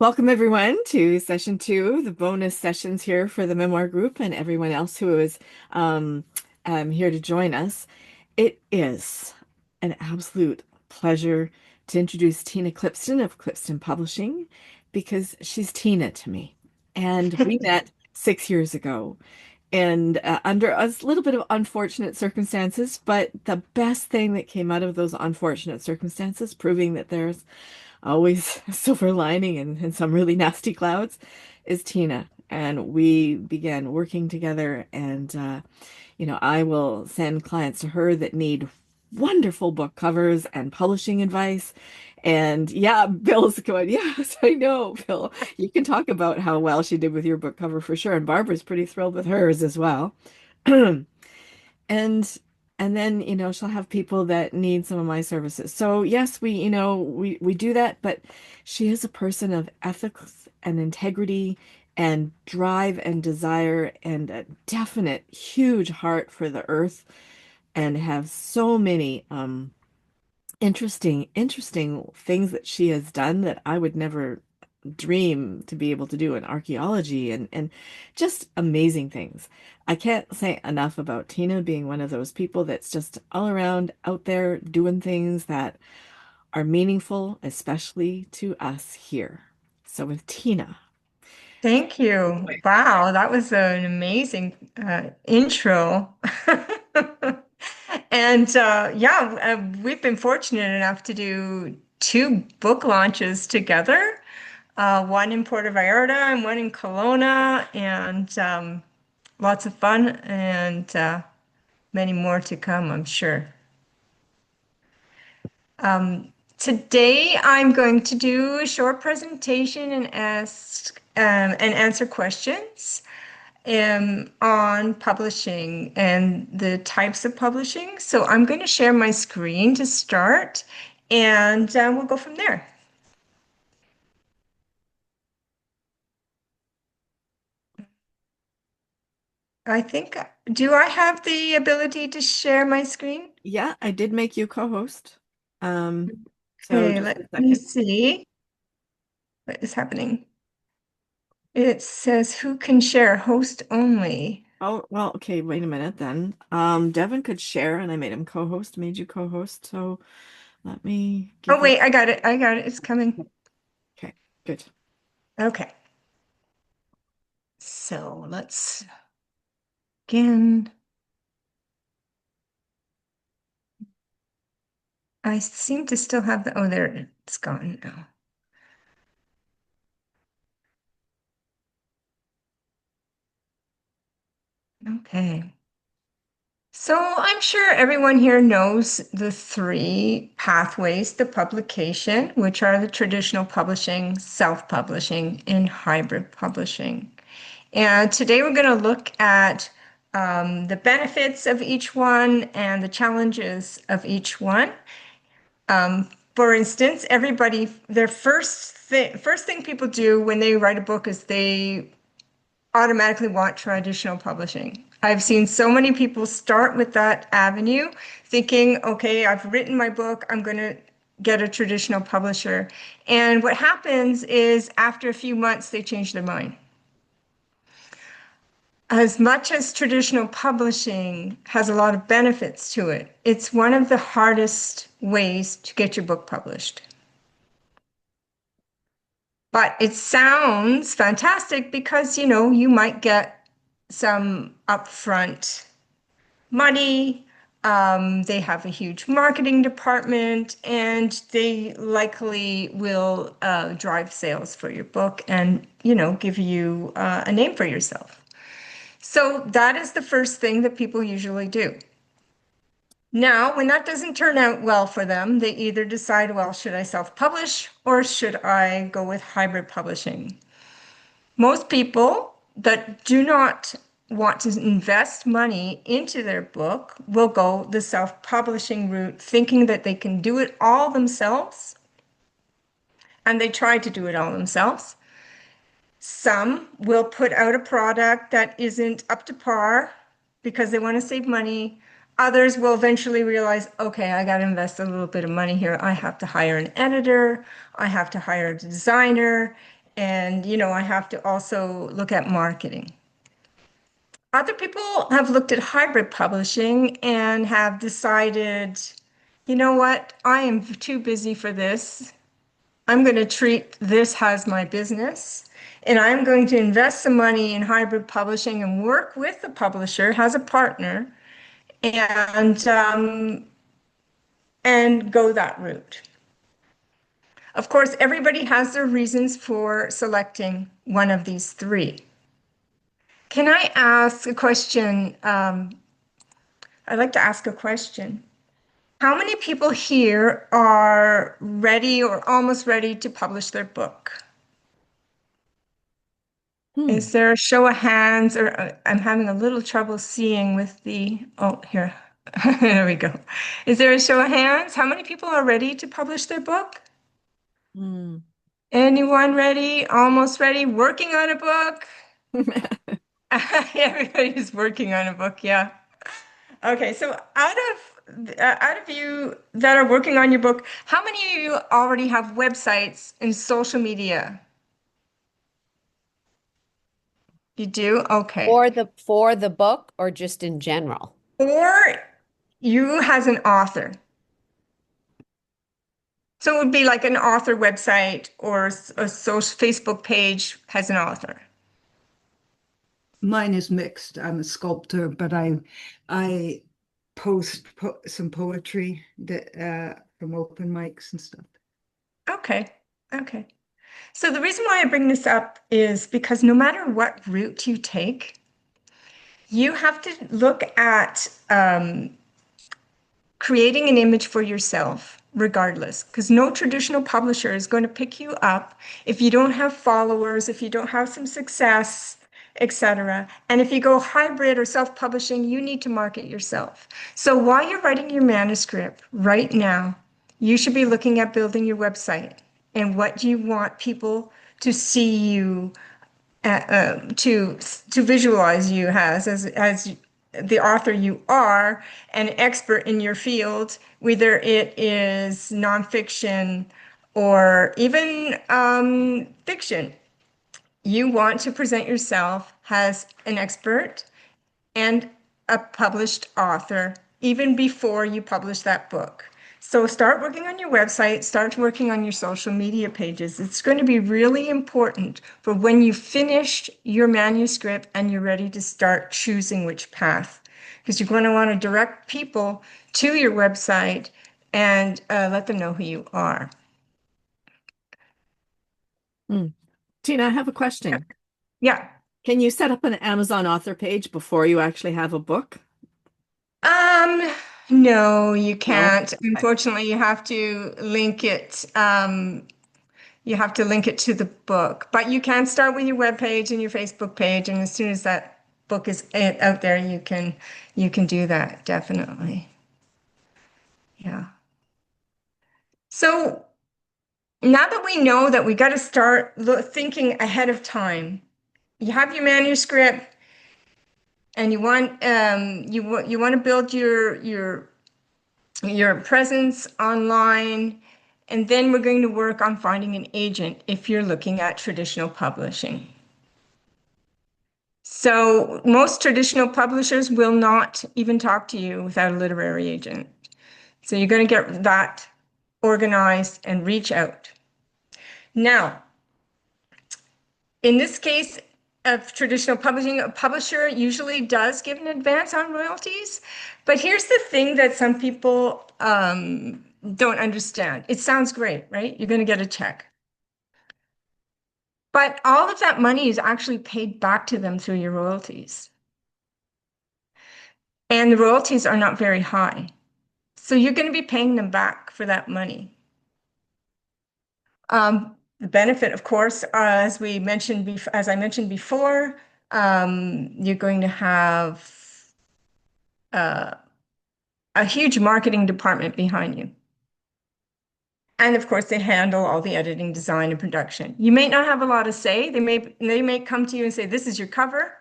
Welcome, everyone, to session two, the bonus sessions here for the memoir group and everyone else who is um, here to join us. It is an absolute pleasure to introduce Teena Clipston of Clipston Publishing because she's Teena to me. And we met 6 years ago and under a little bit of unfortunate circumstances, but the best thing that came out of those unfortunate circumstances, proving that there's always a silver lining and some really nasty clouds, is Teena. And we began working together, and I will send clients to her that need wonderful book covers and publishing advice. And yeah, Bill's going, yes, I know, Bill. You can talk about how well she did with your book cover for sure. And Barbara's pretty thrilled with hers as well. And and then, she'll have people that need some of my services. So yes, we do that, but she is a person of ethics and integrity and drive and desire and a definite huge heart for the earth and have so many interesting things that she has done that I would never dream to be able to do in archaeology and just amazing things. I can't say enough about Teena being one of those people that's just all around out there doing things that are meaningful, especially to us here. So with Teena. Thank you. Wow, that was an amazing intro. And yeah, we've been fortunate enough to do two book launches together, one in Puerto Vallarta and one in Kelowna, and lots of fun and many more to come, I'm sure. Today, I'm going to do a short presentation and ask and answer questions on publishing and the types of publishing. So I'm going to share my screen to start, and we'll go from there. I think, do I have the ability to share my screen? Yeah, I did make you co-host. Um, so Okay, just a let me second. see what is happening. It says who can share host only. Oh, well, okay, wait a minute then. Devin could share and I made him co-host, made you co-host. So let me Oh, give you wait, I got it. I got it. It's coming. okay, good. Okay. So let's again. I seem to still have the, oh, there it's gone now. Okay. So I'm sure everyone here knows the three pathways to publication, which are the traditional publishing, self-publishing, and hybrid publishing. And today we're going to look at the benefits of each one and the challenges of each one. For instance, everybody, their first thing people do when they write a book is they automatically want traditional publishing. I've seen so many people start with that avenue, thinking, okay, I've written my book, I'm going to get a traditional publisher. And what happens is after a few months, they change their mind. As much as traditional publishing has a lot of benefits to it, it's one of the hardest ways to get your book published. But it sounds fantastic because, you might get some upfront money. They have a huge marketing department, and they likely will drive sales for your book and, give you a name for yourself. So that is the first thing that people usually do. Now, when that doesn't turn out well for them, they either decide, well, should I self-publish or should I go with hybrid publishing? Most people that do not want to invest money into their book will go the self-publishing route, thinking that they can do it all themselves, and they try to do it all themselves. Some will put out a product that isn't up to par because they want to save money. Others will eventually realize, okay, I got to invest a little bit of money here. I have to hire an editor, I have to hire a designer, And, I have to also look at marketing. Other people have looked at hybrid publishing and have decided, you know what, I am too busy for this. I'm going to treat this as my business, and I'm going to invest some money in hybrid publishing and work with the publisher as a partner and go that route. Of course, everybody has their reasons for selecting one of these three. Can I ask a question? I'd like to ask a question. How many people here are ready or almost ready to publish their book? Hmm. Is there a show of hands, or I'm having a little trouble seeing with oh, here. There we go. Is there a show of hands? How many people are ready to publish their book? Hmm. Anyone ready? Almost ready? Working on a book? Everybody's working on a book, yeah. Okay, so out of you that are working on your book, how many of you already have websites and social media? You do? Okay. For the book or just in general? Or you as an author. So it would be like an author website or a social Facebook page has an author. Mine is mixed. I'm a sculptor, but I post some poetry that from open mics and stuff. Okay. Okay. So the reason why I bring this up is because no matter what route you take, you have to look at creating an image for yourself regardless, because no traditional publisher is going to pick you up if you don't have followers, if you don't have some success, etc. And if you go hybrid or self-publishing, you need to market yourself. So while you're writing your manuscript right now, you should be looking at building your website and what you want people to see you to visualize you as the author you are, an expert in your field, whether it is nonfiction or even fiction. You want to present yourself as an expert and a published author even before you publish that book. So start working on your website, start working on your social media pages. It's going to be really important for when you finish your manuscript and you're ready to start choosing which path, because you're going to want to direct people to your website and let them know who you are. Hmm. Tina, I have a question. Yeah. Can you set up an Amazon author page before you actually have a book? Um, no, you No? can't. Okay. Unfortunately, you have to link it. You have to link it to the book, but you can start with your web page and your Facebook page, and as soon as that book is out there, you can do that, definitely. Yeah. So now that we know that we got to start thinking ahead of time, you have your manuscript, and you want to build your presence online, and then we're going to work on finding an agent if you're looking at traditional publishing. So most traditional publishers will not even talk to you without a literary agent. So you're going to get that organized and reach out. Now, in this case of traditional publishing, a publisher usually does give an advance on royalties. But here's the thing that some people don't understand. It sounds great, right? You're going to get a check. But all of that money is actually paid back to them through your royalties. And the royalties are not very high. So you're going to be paying them back for that money. The benefit, of course, as I mentioned before, you're going to have a huge marketing department behind you. And of course, they handle all the editing, design, and production. You may not have a lot to say. They may come to you and say, "This is your cover,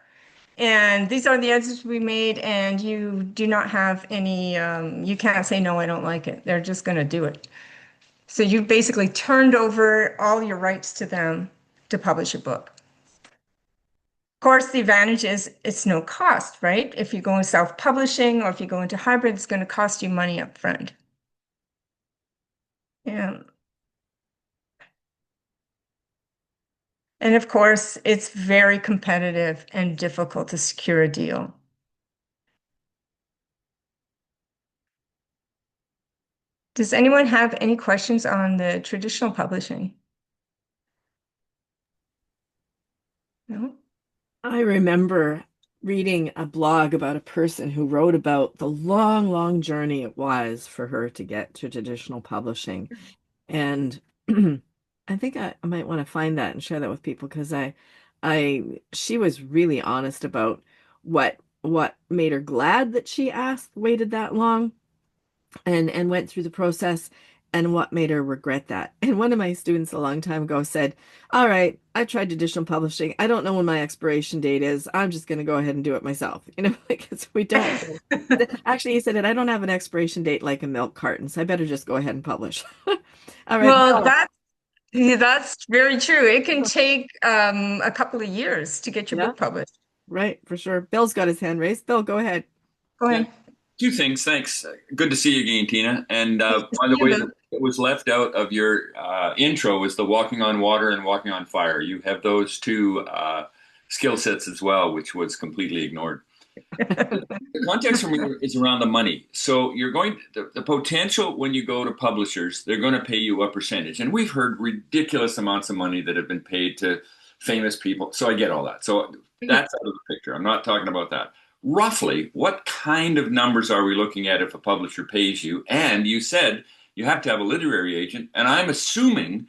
and these are the edits we made," and you do not have any. You can't say, "No, I don't like it." They're just going to do it. So you basically turned over all your rights to them, to publish a book. Of course, the advantage is it's no cost, right? If you go into self-publishing or if you go into hybrid, it's going to cost you money up front. Yeah. And of course, it's very competitive and difficult to secure a deal. Does anyone have any questions on the traditional publishing? No? I remember reading a blog about a person who wrote about the long, long journey it was for her to get to traditional publishing. And I think I might want to find that and share that with people because she was really honest about what made her glad that she waited that long and went through the process and what made her regret that. And one of my students a long time ago said, "All right, I tried traditional publishing. I don't know when my expiration date is. I'm just going to go ahead and do it myself." Because we don't. Actually, he said that I don't have an expiration date like a milk carton, so I better just go ahead and publish. All right, Well, Bill. that's very true. It can take a couple of years to get your Yeah, book published. right, for sure. Bill's got his hand raised. Bill, go ahead. Go Yeah, ahead. two things. Thanks. Good to see you again, Tina. And Nice to by see the you, way, Bill. it was left out of your intro was the walking on water and walking on fire. You have those two skill sets as well, which was completely ignored. The context for me is around the money. So you're the potential when you go to publishers, they're going to pay you a percentage. And we've heard ridiculous amounts of money that have been paid to famous people. So I get all that. So that's out of the picture. I'm not talking about that. Roughly, what kind of numbers are we looking at if a publisher pays you? And you said you have to have a literary agent, and I'm assuming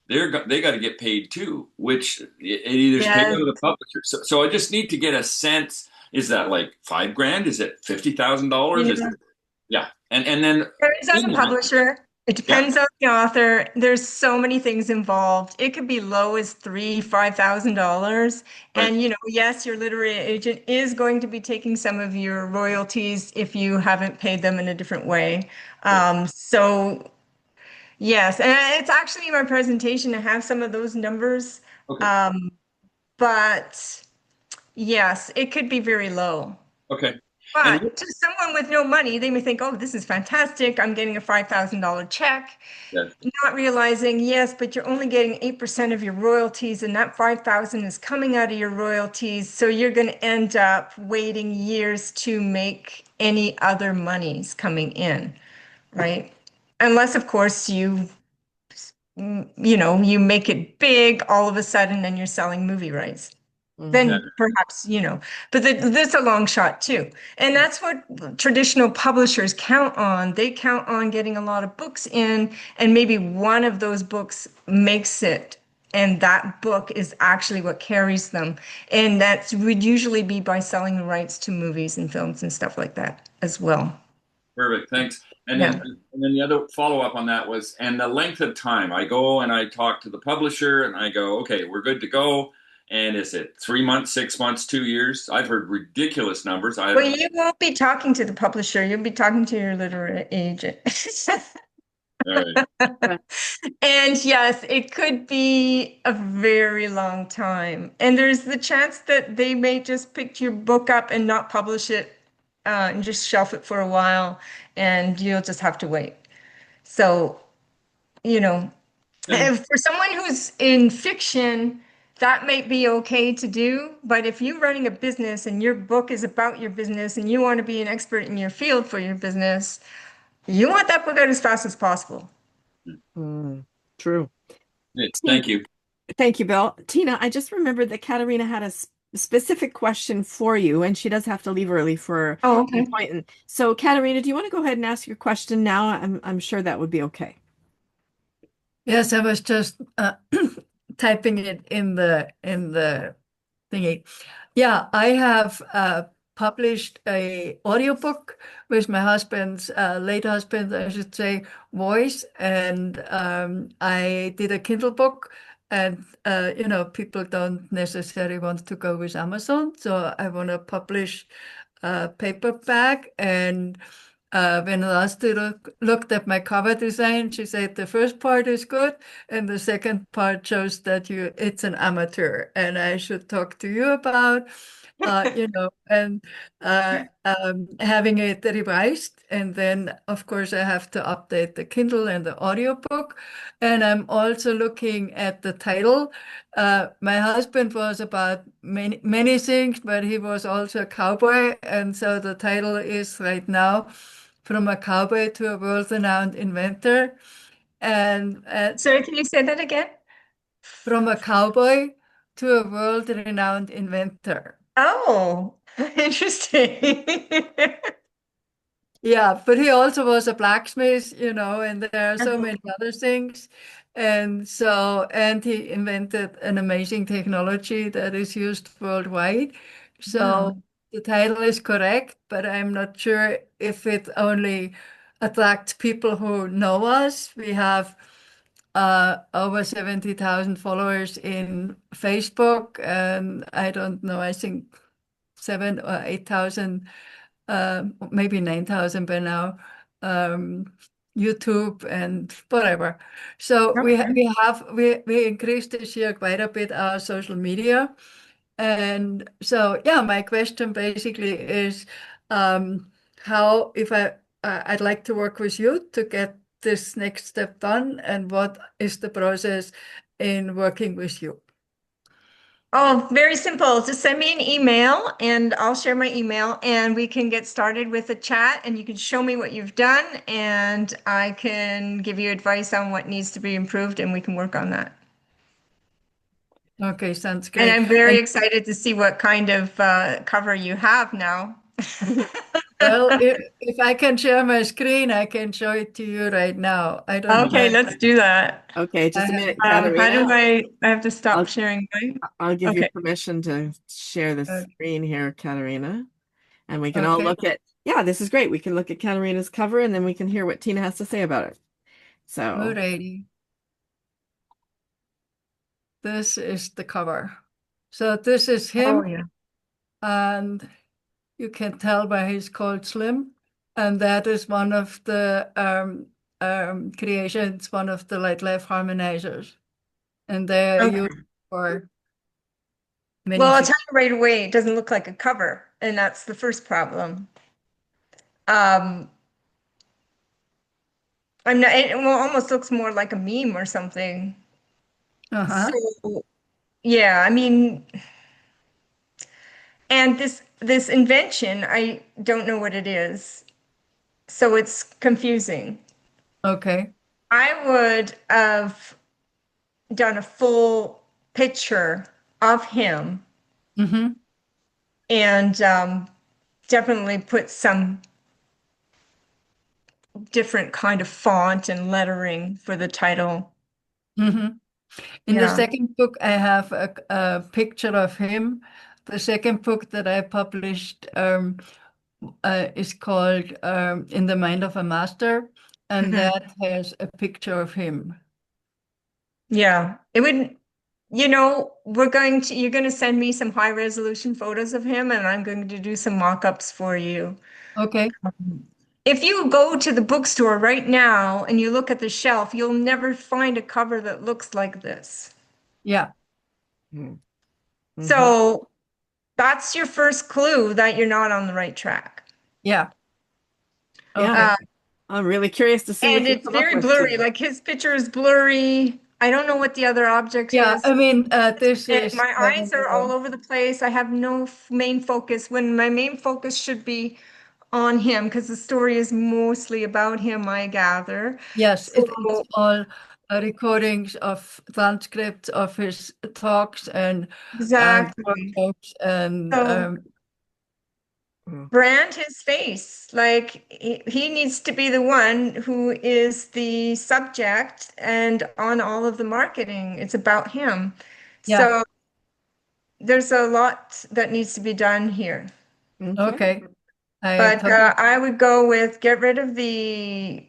they got to get paid too, which it either is paid Yeah. out of the publisher. So I just need to get a sense. Is that like $5,000? Is it $50,000? Yeah, and then Depends on in the that, publisher. It yeah, depends on the author. There's so many things involved. It could be low as $5,000. right, And yes, your literary agent is going to be taking some of your royalties if you haven't paid them in a different way. right, So yes, and it's actually in my presentation to have some of those numbers. okay, Um, but yes, it could be very low. okay, and But to someone with no money, they may think, oh, this is fantastic. I'm getting a $5,000 check, yeah, not realizing, yes, but you're only getting 8% of your royalties, and that 5,000 is coming out of your royalties. So you're going to end up waiting years to make any other monies coming in, right? Unless, of course, you make it big all of a sudden and you're selling movie rights. yeah, Then perhaps, but that's a long shot too. And that's what traditional publishers count on. They count on getting a lot of books in, and maybe one of those books makes it. And that book is actually what carries them. And that would usually be by selling the rights to movies and films and stuff like that as well. perfect, thanks. Yeah. And then the other follow up on that was, and the length of time. I go and I talk to the publisher, and I go, okay, we're good to go. And is it 3 months, 6 months, 2 years? I've heard ridiculous numbers. Well, you won't be talking to the publisher. You'll be talking to your literary agent. All right. And yes, it could be a very long time. And there's the chance that they may just pick your book up and not publish it, and just shelf it for a while, and you'll just have to wait. So, you know, And for someone who's in fiction, that might be okay to do. But if you're running a business and your book is about your business and you want to be an expert in your field for your business, you want that book out as fast as possible. True. thank you. Thank you, Bill. Tina, I just remembered that Katarina had a specific question for you, and she does have to leave early for Oh, an okay. appointment. So, Katarina, do you want to go ahead and ask your question now? I'm sure that would be okay. Yes, I was just typing it in the thingy. Yeah, I have published a audiobook with my husband's late husband, I should say, voice, and I did a Kindle book, and people don't necessarily want to go with Amazon, so I want to publish paperback, and when Lasti looked at my cover design, she said the first part is good, and the second part shows that it's an amateur, and I should talk to you about, and having it revised. And then, of course, I have to update the Kindle and the audiobook. And I'm also looking at the title. My husband was about many things, but he was also a cowboy, and so the title is right now From a Cowboy to a World-Renowned Inventor. And Sorry, can you say that again? From a Cowboy to a World-Renowned Inventor. Oh, interesting. Yeah, but he also was a blacksmith, and there are so Uh-huh. many other things. And he invented an amazing technology that is used worldwide. Wow. So the title is correct, but I'm not sure if it only attracts people who know us. We have over 70,000 followers in Facebook, and I don't know, I think 7 or 8,000, maybe 9,000 by now, YouTube and whatever. So Okay. we increased this year quite a bit our social media. And so yeah, my question basically is how if I'd like to work with you to get this next step done, and what is the process in working with you? Oh, very simple. Just send me an email and I'll share my email and we can get started with a chat and you can show me what you've done and I can give you advice on what needs to be improved and we can work on that. Okay, sounds And great. I'm very And excited to see what kind of cover you have now. well, if I can share my screen, I can show it to you right now. I don't Okay, know. let's do that. Okay, I just a have, minute, How do Katerina. I have to stop I'll sharing mine? I'll give you Okay. permission to share the uh, screen here, Katerina. And we can all okay, look at, yeah, this is great. We can look at Katerina's cover and then we can hear what Teena has to say about it. So, alrighty. This is the cover. So this is Oh, him, yeah. and you can tell by his called Slim. And that is one of the creations, one of the light life harmonizers. And they are used Okay. for many Well, I'll things. tell you right away, it doesn't look like a cover, and that's the first problem. Um, I'm not, it well, almost looks more like a meme or something. Uh-huh. So, yeah, I mean, and this invention, I don't know what it is, so it's confusing. Okay. I would have done a full picture of him Mm-hmm. and definitely put some different kind of font and lettering for the title. Mm-hmm. In the Yeah. second book, I have a picture of him. The second book that I published is called In the Mind of a Master, and Mhm. that has a picture of him. Yeah. It would, you're going to send me some high resolution photos of him and I'm going to do some mock-ups for you. Okay. If you go to the bookstore right now and you look at the shelf, you'll never find a cover that looks like this. Yeah. mm-hmm. So that's your first clue that you're not on the right track. Yeah. Yeah, Okay. Uh, I'm really curious to see and what you it's come up very with, blurry. Teena. Like his picture is blurry. I don't know what the other object Yeah. is. I mean, this is My eyes are all over the place. I have no main focus when my main focus should be on him because the story is mostly about him, I gather. yes, it's So all recordings of transcripts of his talks and exactly. workshops and So Mm. brand his face. Like he needs to be the one who is the subject and on all of the marketing. It's about him. yeah. So there's a lot that needs to be done here. Okay. Okay. I But totally. I would go with get rid of the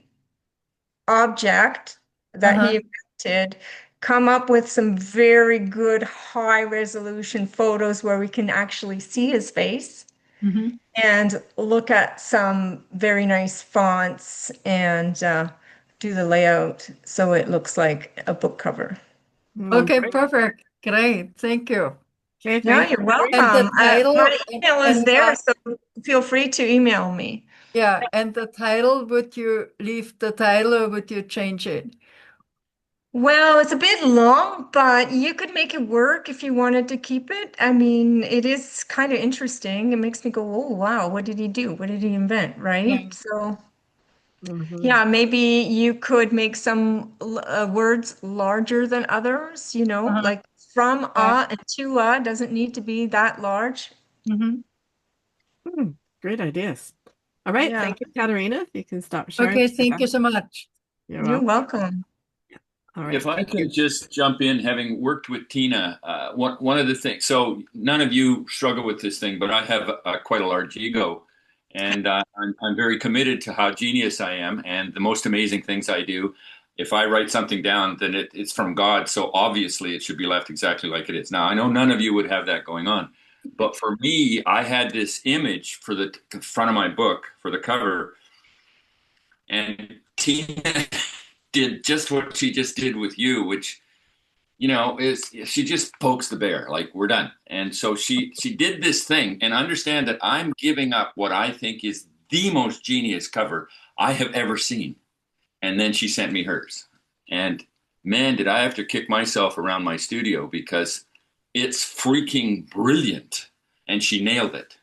object that Uh-huh. he invented, come up with some very good high resolution photos where we can actually see his face. Mhm. and look at some very nice fonts and do the layout so it looks like a book cover. Well, Okay, great. perfect. Great. Thank you. Okay, Yeah, thank you're you. And the welcome. My title email is there, so feel free to email me. yeah, and the title, would you leave the title or would you change it? Well, it's a bit long, but you could make it work if you wanted to keep it. I mean, it is kind of interesting. It makes me go, oh, wow, what did he do? What did he invent? Right? Yeah. So, Mhm. yeah, maybe you could make some words larger than others, Uh-huh. like from Yeah. and to doesn't need to be that large. Mhm. Hmm, great ideas. All right, Yeah, thank you, Katerina. You can stop sharing. Okay, thank you so much. You're you're welcome. welcome. All right, If I thank you. can just jump in, having worked with Teena, one of the things, so none of you struggle with this thing, but I have quite a large ego. And I'm very committed to how genius I am and the most amazing things I do. If I write something down, then it's from God. So obviously it should be left exactly like it is. Now, I know none of you would have that going on. But for me, I had this image for the front of my book, for the cover. And Tina did just what she just did with you, which is she just pokes the bear, like we're done. And so she did this thing, and understand that I'm giving up what I think is the most genius cover I have ever seen. And then she sent me hers. And man, did I have to kick myself around my studio because it's freaking brilliant. And she nailed it.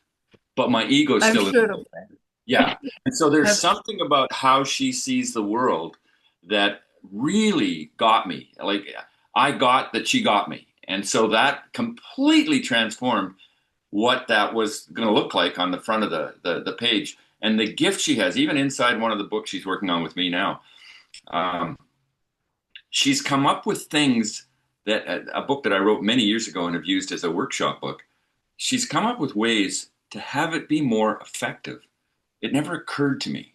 But my ego is I'm still in. sure of that. Yeah. And so there's Have- something about how she sees the world that really got me. Like I got that she got me. And so that completely transformed what that was going to look like on the front of the page. And the gift she has, even inside one of the books she's working on with me now, um, she's come up with things that a book that I wrote many years ago and have used as a workshop book. She's come up with ways to have it be more effective. It never occurred to me.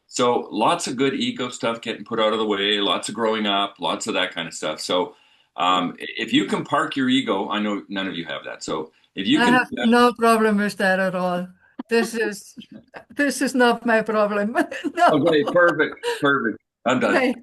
So lots of good ego stuff getting put out of the way, lots of growing up, lots of that kind of stuff. So if you can park your ego, I know none of you have that. So if you I can, have no problem with that at all. This is this is not my problem. No. okay, perfect, perfect. I'm done. Right.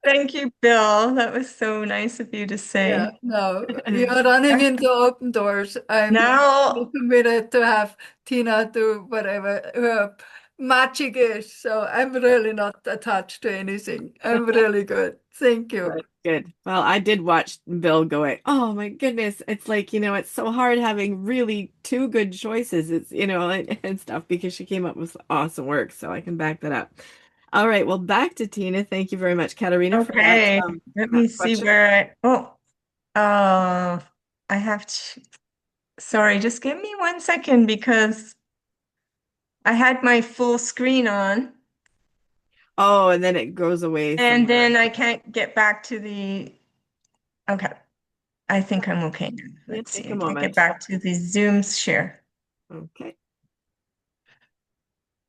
Thank you, Bill. That was so nice of you to Yeah, say. no, you're running into open doors. I'm Now, committed to have Tina do whatever her magic is. So I'm really not attached to anything. I'm really good. Thank you. That's good. Well, I did watch Bill going, oh my goodness. It's like, it's so hard having really two good choices. It's, and stuff because she came up with awesome work. So I can back that up. All right. Well, back to Tina. Thank you very much, Katarina, for okay, let me that see question. where uh, I have to, sorry, just give me 1 second because I had my full screen on Oh, and then it goes away and somewhere. then I can't get back to okay, I think I'm okay now. Yeah, Let's take see, a I can't get moment. back to the Zoom share. Okay.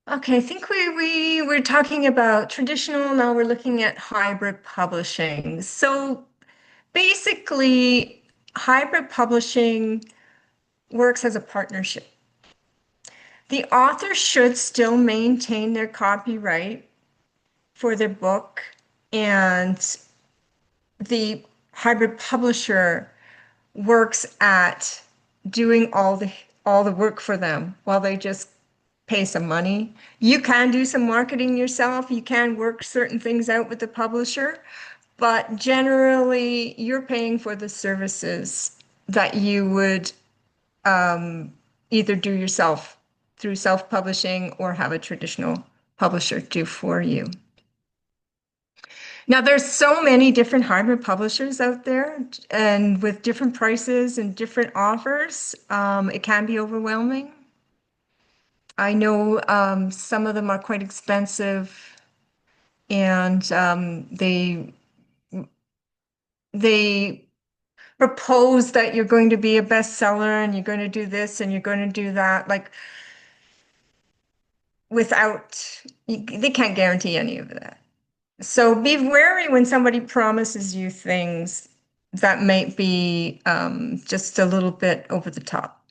Okay, I think we were talking about traditional, now we're looking at hybrid publishing. So basically, hybrid publishing works as a partnership. The author should still maintain their copyright for their book, and the hybrid publisher works at doing all the work for them while they just pay some money. You can do some marketing yourself. You can work certain things out with the publisher, but generally you're paying for the services that you would either do yourself through self-publishing or have a traditional publisher do for you. Now, there's so many different hybrid publishers out there, and with different prices and different offers, it can be overwhelming. I know some of them are quite expensive, and they propose that you're going to be a bestseller and you're going to do this and you're going to do that, like they can't guarantee any of that. So be wary when somebody promises you things that might be just a little bit over the top.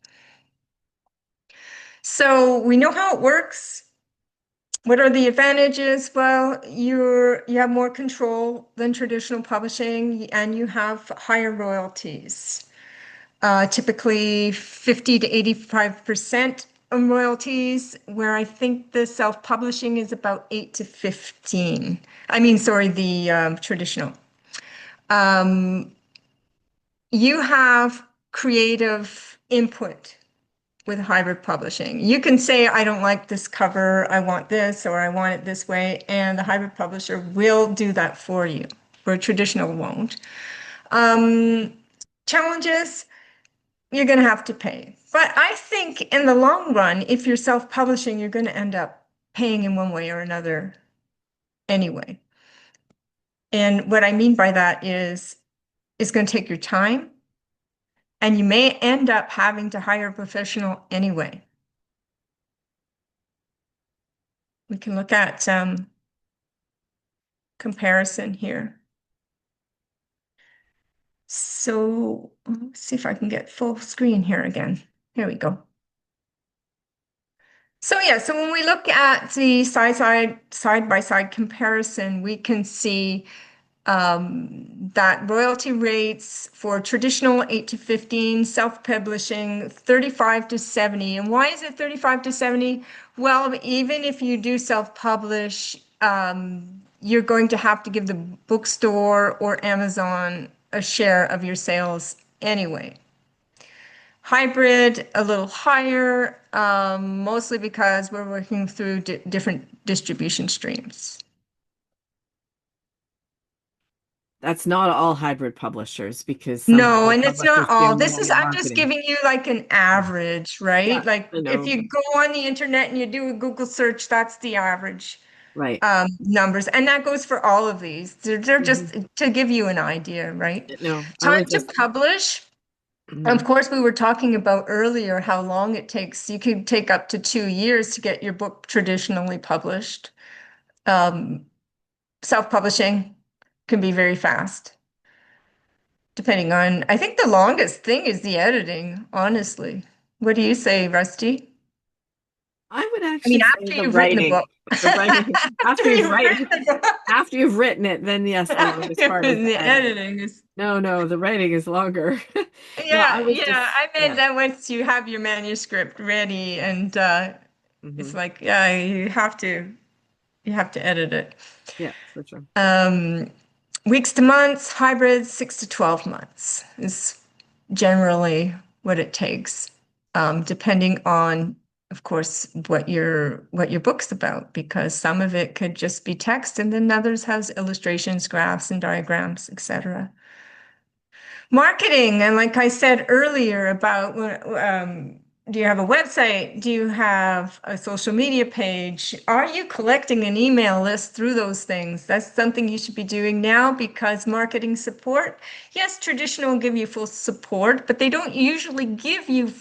So we know how it works. What are the advantages? Well, you have more control than traditional publishing, and you have higher royalties. Typically 50 to 85% on royalties, where I think the self-publishing is about 8 to 15. I mean, sorry, the traditional. You have creative input with hybrid publishing. You can say, I don't like this cover, I want this, or I want it this way, and the hybrid publisher will do that for you, where traditional won't. Challenges, you're going to have to pay. But I think in the long run, if you're self-publishing, you're going to end up paying in one way or another anyway. And what I mean by that is it's going to take your time, and you may end up having to hire a professional anyway. We can look at comparison here. So let's see if I can get full screen here again. Here we go. So yeah, so when we look at the side-by-side comparison, we can see that royalty rates for traditional 8 to 15, self-publishing 35 to 70. And why is it 35 to 70? Well, even if you do self-publish, you're going to have to give the bookstore or Amazon a share of your sales anyway. Hybrid, a little higher, mostly because we're working through different distribution streams. That's not all hybrid publishers because some No, hybrid and it's not publishers all. do This is, more I'm just marketing. giving you like an average, right? Yeah, Like I if know. you go on the internet and you do a Google search, that's the average Right. numbers. And that goes for all of these. They're just Mhm. to give you an idea, right? No, I Time was to just publish. Of mhm. course, we were talking about earlier how long it takes. You could take up to 2 years to get your book traditionally published. Self-publishing can be very fast, depending on, I think the longest thing is the editing, honestly. What do you say, Rusty? I would I mean, actually say after the you've written the writing. book. The writing After you've written the book. after you've written it, then yes, the After longest you've part is written the the editing. editing is, No, the writing is longer. No, I yeah, was yeah. just I meant yeah. that once you have your manuscript ready and it's Hmm. like, yeah, you have to edit it. Yeah, for sure. Weeks to months, hybrids, 6 to 12 months is generally what it takes, depending on, of course, what your book's about, because some of it could just be text, and then others has illustrations, graphs, and diagrams, etc. Marketing, and like I said earlier about do you have a website? Do you have a social media page? Are you collecting an email list through those things? That's something you should be doing now, because marketing support, yes, traditional will give you full support, but they don't usually give you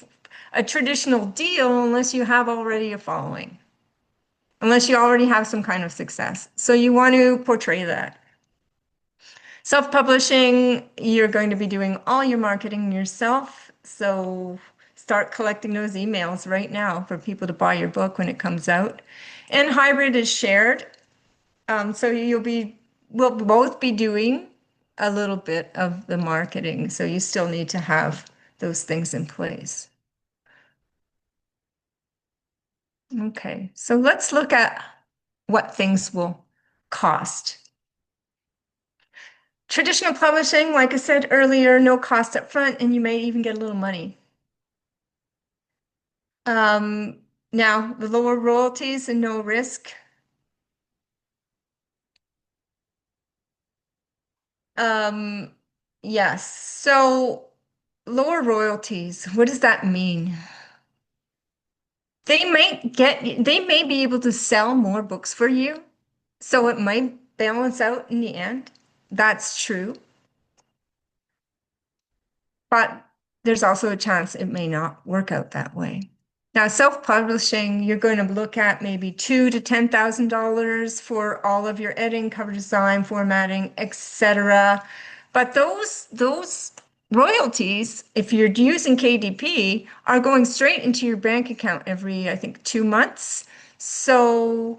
a traditional deal unless you have already a following, unless you already have some kind of success. So you want to portray that. Self-publishing, you're going to be doing all your marketing yourself. So start collecting those emails right now for people to buy your book when it comes out. And hybrid is shared. So we'll both be doing a little bit of the marketing. So you still need to have those things in place. Okay, so let's look at what things will cost. Traditional publishing, like I said earlier, no cost up front, and you may even get a little money. Now, the lower royalties and no risk. Um, yes, so lower royalties, what does that mean? They may be able to sell more books for you, so it might balance out in the end. That's true. But there's also a chance it may not work out that way. Now, self-publishing, you're going to look at maybe $2,000 to $10,000 for all of your editing, cover design, formatting, etc. But those royalties, if you're using KDP, are going straight into your bank account every, I think, 2 months. So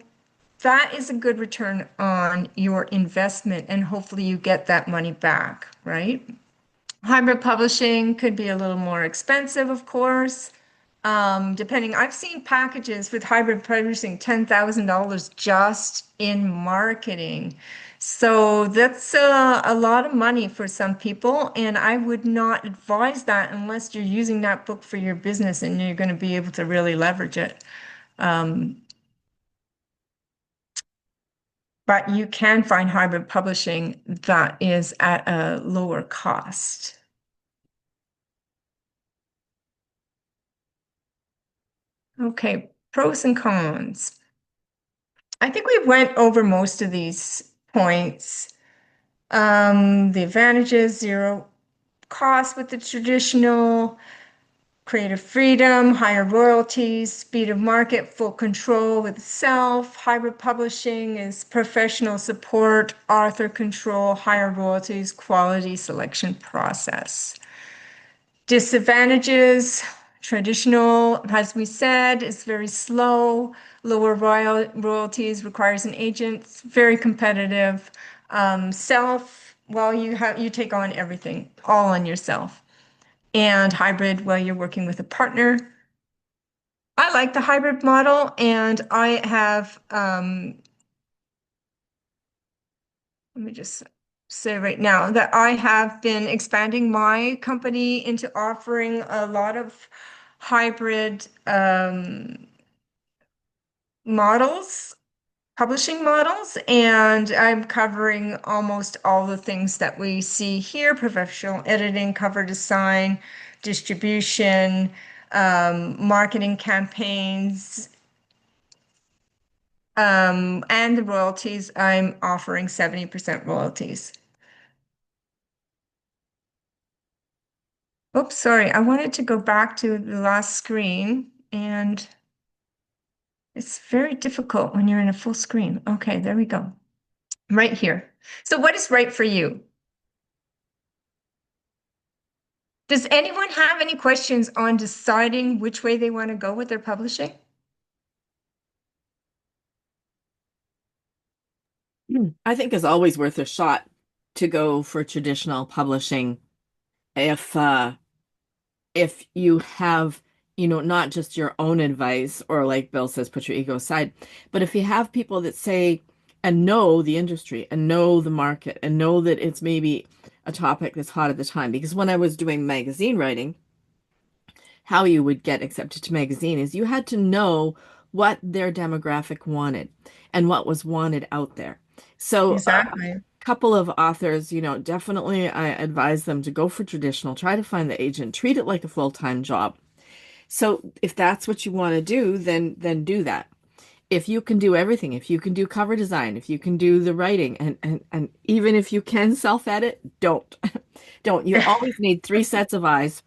that is a good return on your investment, and hopefully you get that money back, right? Hybrid publishing could be a little more expensive, of course. Depending, I've seen packages with hybrid publishing, $10,000 just in marketing. So that's a lot of money for some people, and I would not advise that unless you're using that book for your business and you're going to be able to really leverage it. But you can find hybrid publishing that is at a lower cost. Okay, pros and cons. I think we went over most of these points. The advantages, zero cost with the traditional, creative freedom, higher royalties, speed of market, full control with self. Hybrid publishing is professional support, author control, higher royalties, quality selection process. Disadvantages, traditional, as we said, is very slow, lower royalties, requires an agent, very competitive. Self, well, you take on everything, all on yourself. And hybrid, well, you're working with a partner. I like the hybrid model, and I have, let me just say right now that I have been expanding my company into offering a lot of hybrid models, publishing models, and I'm covering almost all the things that we see here: professional editing, cover design, distribution, marketing campaigns, and the royalties. I'm offering 70% royalties. Oops, sorry. I wanted to go back to the last screen, and it's very difficult when you're in a full screen. Okay, there we go. Right here. So what is right for you? Does anyone have any questions on deciding which way they want to go with their publishing? I think it's always worth a shot to go for traditional publishing if if you have, not just your own advice or like Bill says, put your ego aside, but if you have people that say and know the industry and know the market and know that it's maybe a topic that's hot at the time. Because when I was doing magazine writing, how you would get accepted to magazine is you had to know what their demographic wanted and what was wanted out there. So Exactly. couple of authors, definitely I advise them to go for traditional, try to find the agent, treat it like a full-time job. So if that's what you want to do, then do that. If you can do everything, if you can do cover design, if you can do the writing, and even if you can self-edit, don't. Don't. You always need three sets of eyes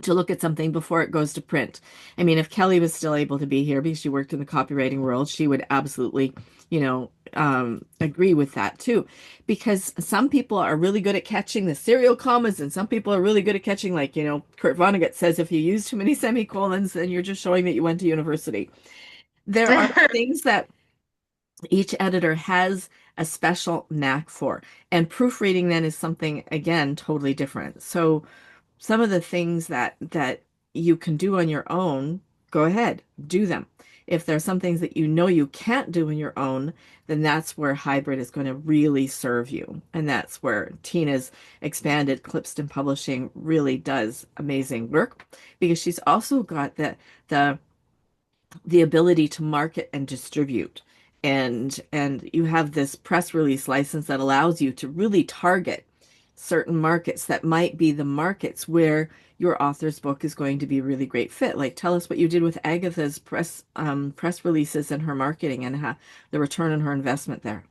to look at something before it goes to print. I mean, if Kelly was still able to be here because she worked in the copywriting world, she would absolutely, agree with that too. Because some people are really good at catching the serial commas, and some people are really good at catching, like, Kurt Vonnegut says, if you use too many semicolons, then you're just showing that you went to university. There are things that each editor has a special knack for, and proofreading then is something, again, totally different. So some of the things that you can do on your own, go ahead, do them. If there's some things that you can't do on your own, then that's where hybrid is going to really serve you. And that's where Teena's expanded Clipston Publishing really does amazing work, because she's also got the ability to market and distribute. And you have this press release license that allows you to really target certain markets that might be the markets where your author's book is going to be a really great fit. Like, tell us what you did with Agatha's press releases and her marketing, and how the return on her investment there.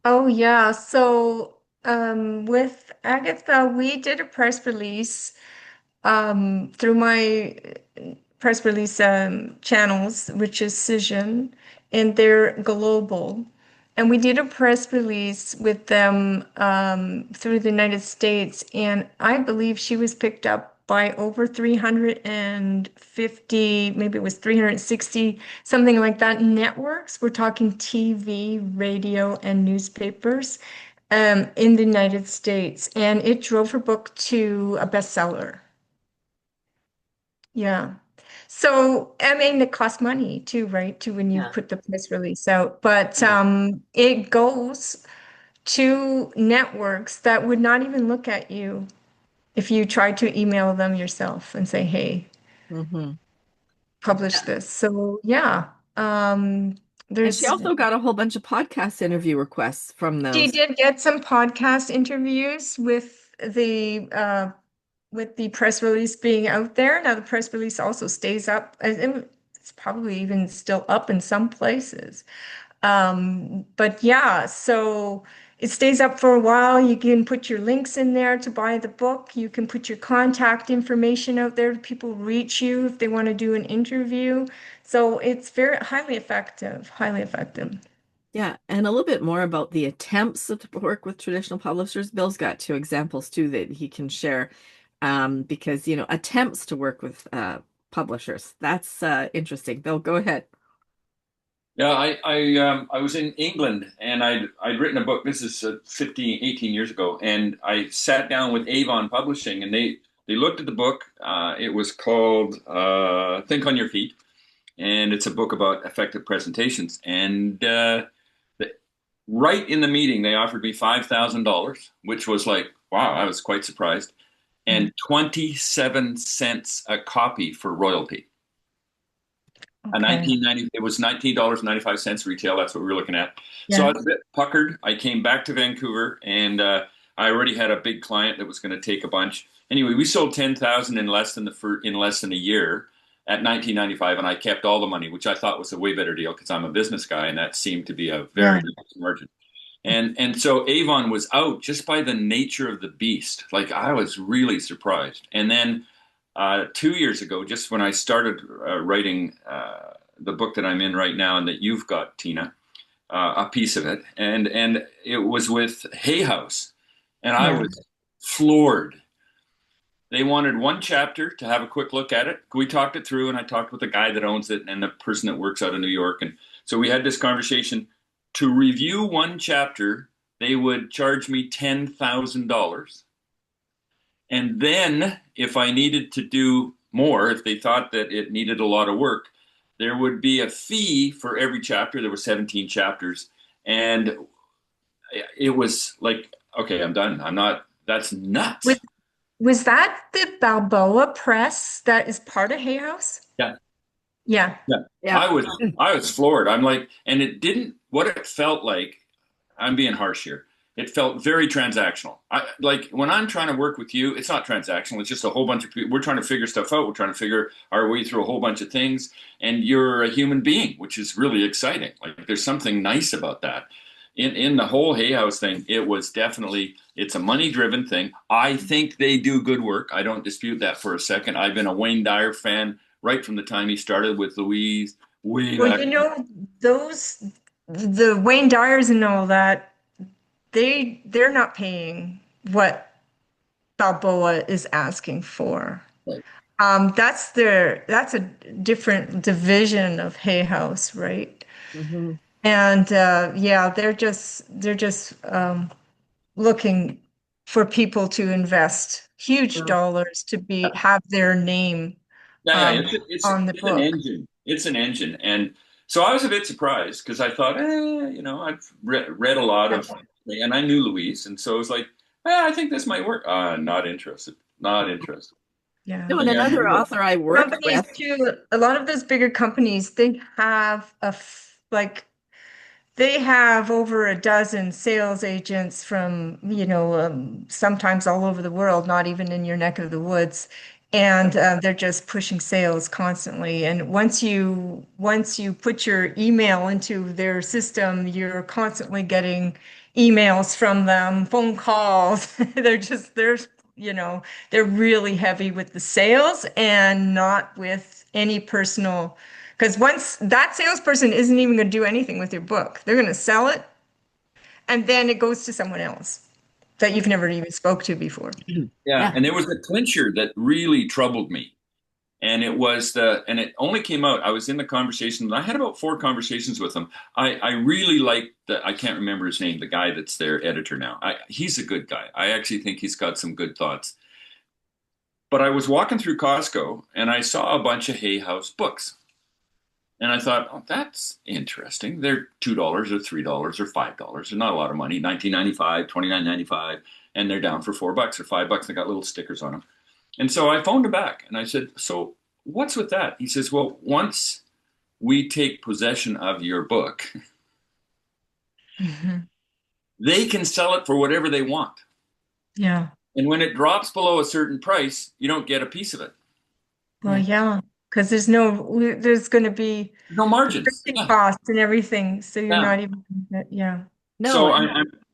Oh yeah. So with Agatha, we did a press release through my press release channels, which is Cision, and they're global. and we did a press release with them through the United States, and I believe she was picked up by over 350, maybe it was 360, something like that, networks. We're talking TV, radio, and newspapers in the United States, and it drove her book to a bestseller. Yeah. So, I mean, it costs money too, right? To when you Yeah. put the press release out, but Yeah. it goes to networks that would not even look at you if you tried to email them yourself and say, "Hey, Hmm. publish Yeah. this." So, yeah, And she there's also got a whole bunch of podcast interview requests from she those. did get some podcast interviews with the press release being out there. Now, the press release also stays up. It's probably even still up in some places. But yeah, so it stays up for a while. You can put your links in there to buy the book. You can put your contact information out there. People reach you if they want to do an interview. So it's very highly effective, highly effective. Yeah, and a little bit more about the attempts to work with traditional publishers. Bill's got two examples too that he can share, because attempts to work with publishers. That's interesting. Bill, go ahead. Yeah, I was in England and I'd written a book. This is 15, 18 years ago, and I sat down with Avon Publishing, and they looked at the book. It was called Think on Your Feet, and it's a book about effective presentations. And right in the meeting, they offered me $5,000, which was like, wow, I was quite surprised, and 27 cents a copy for royalty. A Okay. 1990, it was $19.95 retail. That's what we were looking at. So I Yeah. was a bit puckered. I came back to Vancouver, and I already had a big client that was going to take a bunch. Anyway, we sold 10,000 in less than a year at 1995, and I kept all the money, which I thought was a way better deal because I'm a business guy, and that seemed to be a very Yeah. nice margin. And so Avon was out just by the nature of the beast. Like I was really surprised. And then 2 years ago, just when I started writing the book that I'm in right now and that you've got, Teena, a piece of it, and it was with Hay House, and I Yeah. was floored. They wanted one chapter to have a quick look at it. We talked it through, and I talked with the guy that owns it and the person that works out of New York, and so we had this conversation. To review one chapter, they would charge me $10,000. And then if I needed to do more, if they thought that it needed a lot of work, there would be a fee for every chapter. There were 17 chapters. And it was like, okay, I'm done. I'm not, that's nuts. Was that the Balboa Press that is part of Hay House? Yeah. Yeah. Yeah. Yeah. I was floored. I'm like, and it didn't, what it felt like, I'm being harsh here. It felt very transactional. Like when I'm trying to work with you, it's not transactional. It's just a whole bunch of people. We're trying to figure stuff out. We're trying to figure our way through a whole bunch of things. And you're a human being, which is really exciting. Like there's something nice about that. In the whole Hay House thing, it was definitely, it's a money-driven thing. I think they do good work. I don't dispute that for a second. I've been a Wayne Dyer fan right from the time he started with Louise, way Well, back. the Wayne Dyers and all that, they're not paying what Balboa is asking for. Right. That's a different division of Hay House, right? Hmm. And yeah, they're just looking for people to invest huge dollars to have their name Yeah, yeah, on the it's an book. engine. It's an engine, and so I was a bit surprised because I thought, I've read a lot of, and I knew Louise, and so I was like, I think this might work. Not interested. Not interested. Yeah. No, and Yeah. another author I worked Companies with. too, a lot of those bigger companies, they have they have over a dozen sales agents from, sometimes all over the world, not even in your neck of the woods. And they're just pushing sales constantly. And once you put your email into their system, you're constantly getting emails from them, phone calls. They're really heavy with the sales and not with any personal. Because once that salesperson isn't even going to do anything with your book, they're going to sell it and then it goes to someone else that you've never even spoke to before. Yeah, and there was a clincher that really troubled me. And it only came out. I was in the conversation. I had about 4 conversations with him. I really like I can't remember his name, the guy that's their editor now. He's a good guy. I actually think he's got some good thoughts. But I was walking through Costco and I saw a bunch of Hay House books. And I thought, oh, that's interesting. They're $2 or $3 or $5. They're not a lot of money. $19.95, $29.95, and they're down for $4 or $5. They got little stickers on them. And so I phoned him back and I said, so what's with that? He says, well, once we take possession of your book, they can sell it for whatever they want. Yeah. And when it drops below a certain price, you don't get a piece of it. Well, yeah, because there's going to be No margins. printing costs and everything, so you're not even, yeah. No, So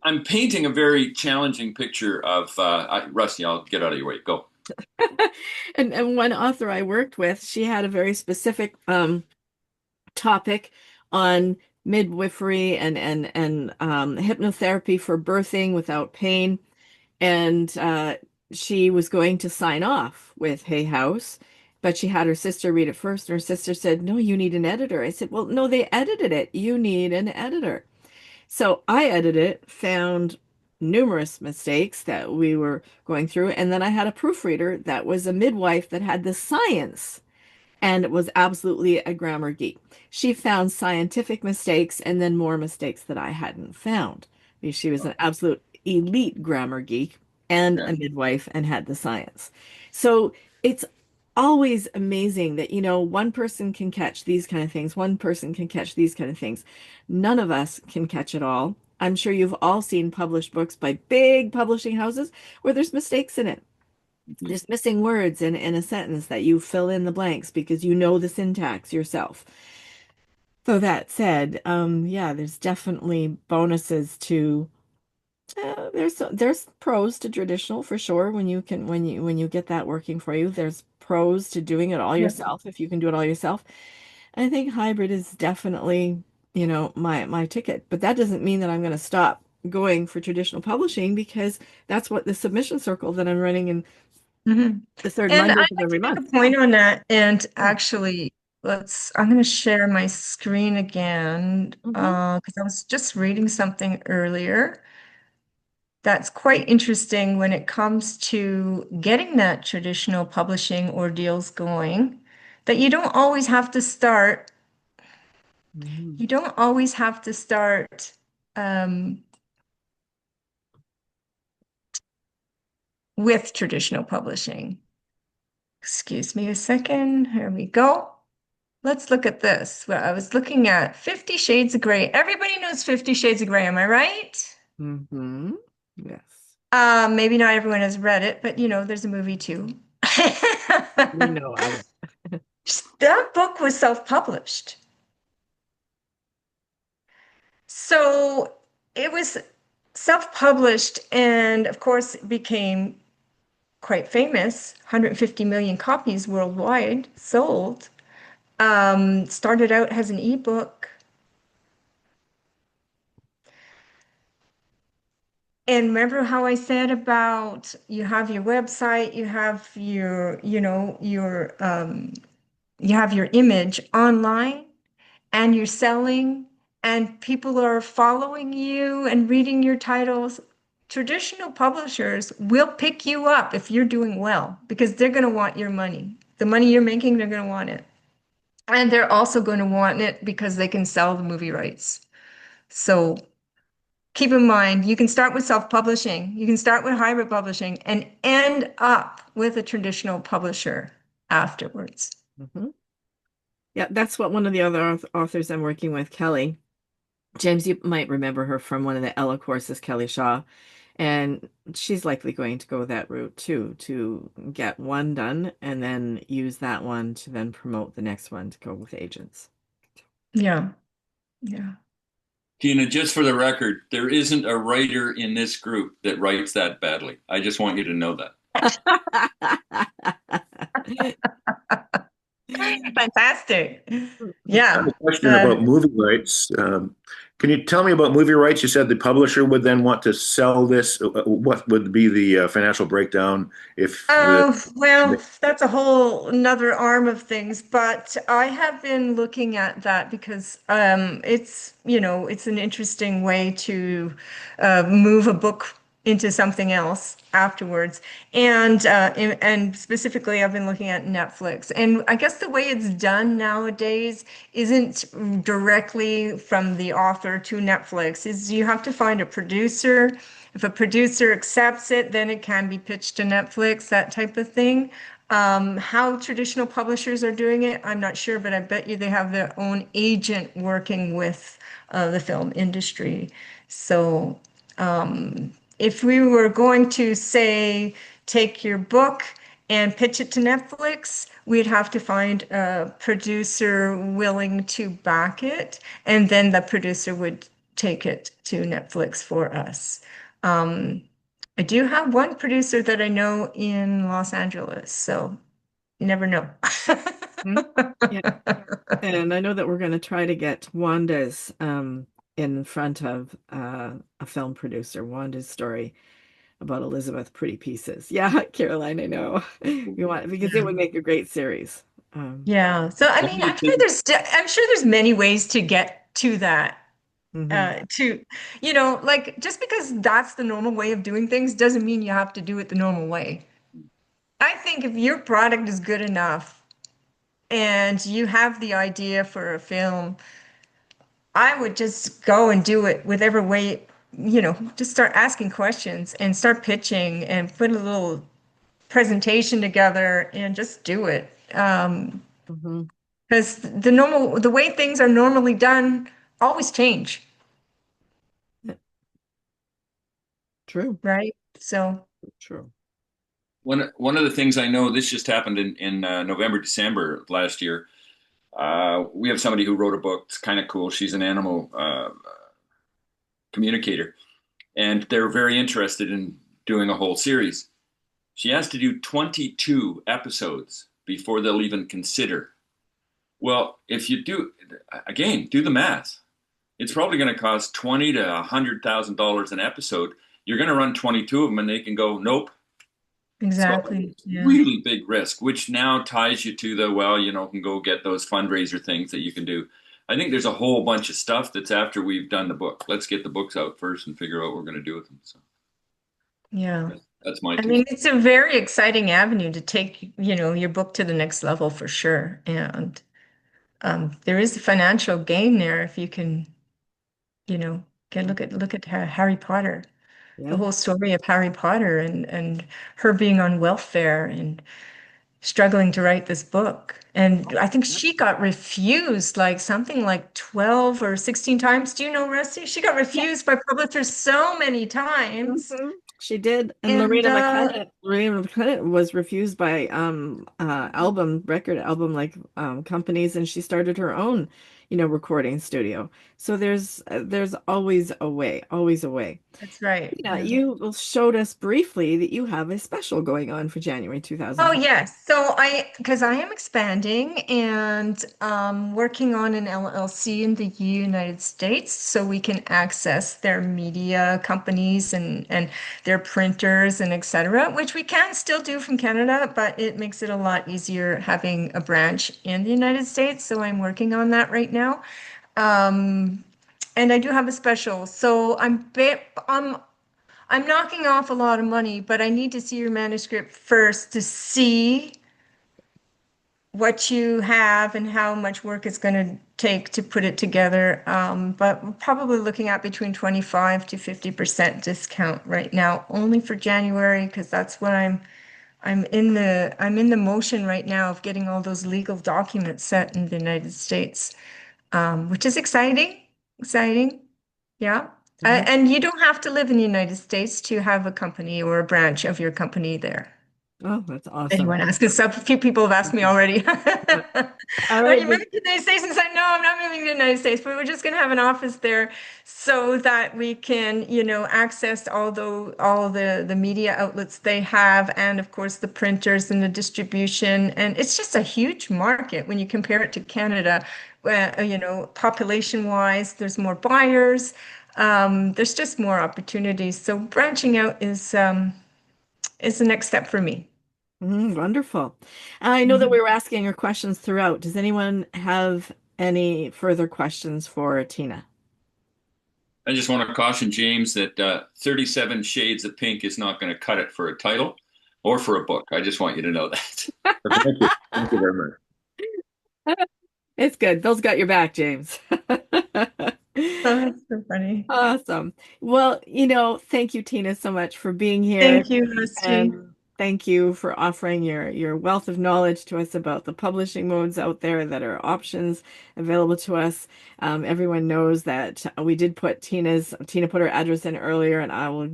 I'm painting a very challenging picture of Rusty. I'll get out of your way. Go. and one author I worked with, she had a very specific topic on midwifery and hypnotherapy for birthing without pain, and she was going to sign off with Hay House, but she had her sister read it first, and her sister said, "No, you need an editor." I said, "Well, no, they edited it. You need an editor." So I edited it, found numerous mistakes that we were going through, and then I had a proofreader that was a midwife that had the science and was absolutely a grammar geek. She found scientific mistakes and then more mistakes that I hadn't found. Because she was an absolute elite grammar geek and a midwife and had the science. So it's always amazing that, one person can catch these kind of things, one person can catch these kind of things. None of us can catch it all. I'm sure you've all seen published books by big publishing houses where there's mistakes in it. Just missing words in a sentence that you fill in the blanks because you know the syntax yourself. So that said, yeah, there's definitely bonuses to there's pros to traditional for sure when you get that working for you. There's pros to doing it all yourself if you can do it all yourself. I think hybrid is definitely, my ticket, but that doesn't mean that I'm going to stop going for traditional publishing because that's what the submission circle that I'm running in the third And Monday I'd of like every to make a month. point on that, and actually, I'm going to share my screen again, because I was just reading something earlier that's quite interesting when it comes to getting that traditional publishing ordeals going, that you don't always have to start with traditional publishing. Excuse me a second. Here we go. Let's look at this. Well, I was looking at 50 Shades of Grey. Everybody knows 50 Shades of Grey, am I right? Yes. Maybe not everyone has read it, but there's a movie too. We know of it. That book was self-published. So it was self-published and of course it became quite famous. 150 million copies worldwide sold. Started out as an ebook. And remember how I said about you have your website, you have your, you have your image online and you're selling and people are following you and reading your titles. Traditional publishers will pick you up if you're doing well because they're going to want your money. The money you're making, they're going to want it. And they're also going to want it because they can sell the movie rights. So keep in mind, you can start with self-publishing, you can start with hybrid publishing and end up with a traditional publisher afterwards. Yeah, that's what one of the other authors I'm working with, Kelly. James, you might remember her from one of the Ella courses, Kelly Shaw. And she's likely going to go that route too, to get one done and then use that one to then promote the next one to go with agents. Yeah. Yeah. Teena, just for the record, there isn't a writer in this group that writes that badly. I just want you to know that. Fantastic. Yeah. I have a question about movie rights. Can you tell me about movie rights? You said the publisher would then want to sell this. What would be the financial breakdown if the Oh, well, that's a whole another arm of things, but I have been looking at that because it's, it's an interesting way to move a book into something else afterwards. And specifically, I've been looking at Netflix. And I guess the way it's done nowadays isn't directly from the author to Netflix, is you have to find a producer. If a producer accepts it, then it can be pitched to Netflix, that type of thing. How traditional publishers are doing it, I'm not sure, but I bet you they have their own agent working with the film industry. So if we were going to say, take your book and pitch it to Netflix, we'd have to find a producer willing to back it, and then the producer would take it to Netflix for us. I do have one producer that I know in Los Angeles, so you never know. Mhm. Yeah. And I know that we're going to try to get Wanda's in front of a film producer, Wanda's story about Elizabeth Pretty Pieces. Yeah, Caroline, I know. We want because it would make a great series. Um, Yeah. So I One mean, of the things I'm sure there's many ways to get to that. mhm. To like just because that's the normal way of doing things doesn't mean you have to do it the normal way. I think if your product is good enough and you have the idea for a film, I would just go and do it whatever way, just start asking questions and start pitching and put a little presentation together and just do it. Mhm. Because the way things are normally done always change, Yeah, true, right? So, true. one of the things I know, this just happened in November, December last year. We have somebody who wrote a book. It's kind of cool. She's an animal communicator, and they're very interested in doing a whole series. She has to do 22 episodes before they'll even consider. Well, if you do, again, do the math. It's probably going to cost 20 to $100,000 an episode. You're going to run 22 of them, and they can go, nope. So exactly. it's Yeah. really big risk, which now ties you to the, well, can go get those fundraiser things that you can do. I think there's a whole bunch of stuff that's after we've done the book. Let's get the books out first and figure out what we're going to do with them. So Yeah. that's my I two mean, cents. it's a very exciting avenue to take, your book to the next level for sure. And there is a financial gain there if you can, get look at Harry Potter, the Yeah. whole story of Harry Potter and her being on welfare and struggling to write this book. And I think she got refused like something like 12 or 16 times. Do you know, Rusty? She got Yeah. refused by publishers so many times. Mhm. She did, and And Lorena McKenna was refused by record album like companies, and she started her own, recording studio. So there's always a way, always a way. that's right. Yeah, Yeah. you showed us briefly that you have a special going on for January Oh 2020. yes. Because I am expanding and working on an LLC in the United States so we can access their media companies and their printers and et cetera, which we can still do from Canada, but it makes it a lot easier having a branch in the United States. So I'm working on that right now. Um, and I do have a special. So I'm knocking off a lot of money, but I need to see your manuscript first to see what you have and how much work it's going to take to put it together. But we're probably looking at between 25 to 50% discount right now, only for January, because that's what I'm in the motion right now of getting all those legal documents set in the United States, which is exciting. Exciting. Yeah. Mhm. And you don't have to live in the United States to have a company or a branch of your company there. Oh, that's awesome. Anyone ask? Because a few people have asked me already. Yeah. All Are right, you but moving to the United States? And said, no, I'm not moving to the United States, but we're just going to have an office there so that we can, access all the media outlets they have, and of course the printers and the distribution. And it's just a huge market when you compare it to Canada. population-wise, there's more buyers. There's just more opportunities. So branching out is the next step for me. Wonderful. I know that we were asking your questions throughout. Does anyone have any further questions for Teena? I just want to caution James that 37 Shades of Pink is not going to cut it for a title or for a book. I just want you to know that. Thank you. Thank you very much. It's good. Bill's got your back, James. Oh, that's so funny. Awesome. Well, thank you, Teena, so much for being here. Thank you, Rusty. And thank you for offering your wealth of knowledge to us about the publishing modes out there that are options available to us. Everyone knows that we did put Teena put her address in earlier, and I will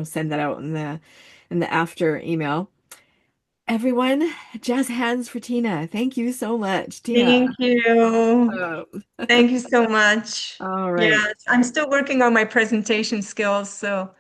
send that out in the after email. Everyone, jazz hands for Teena. Thank you so much, Teena. Thank you. Uh, Thank you so much. all right. Yes, I'm still working on my presentation skills, so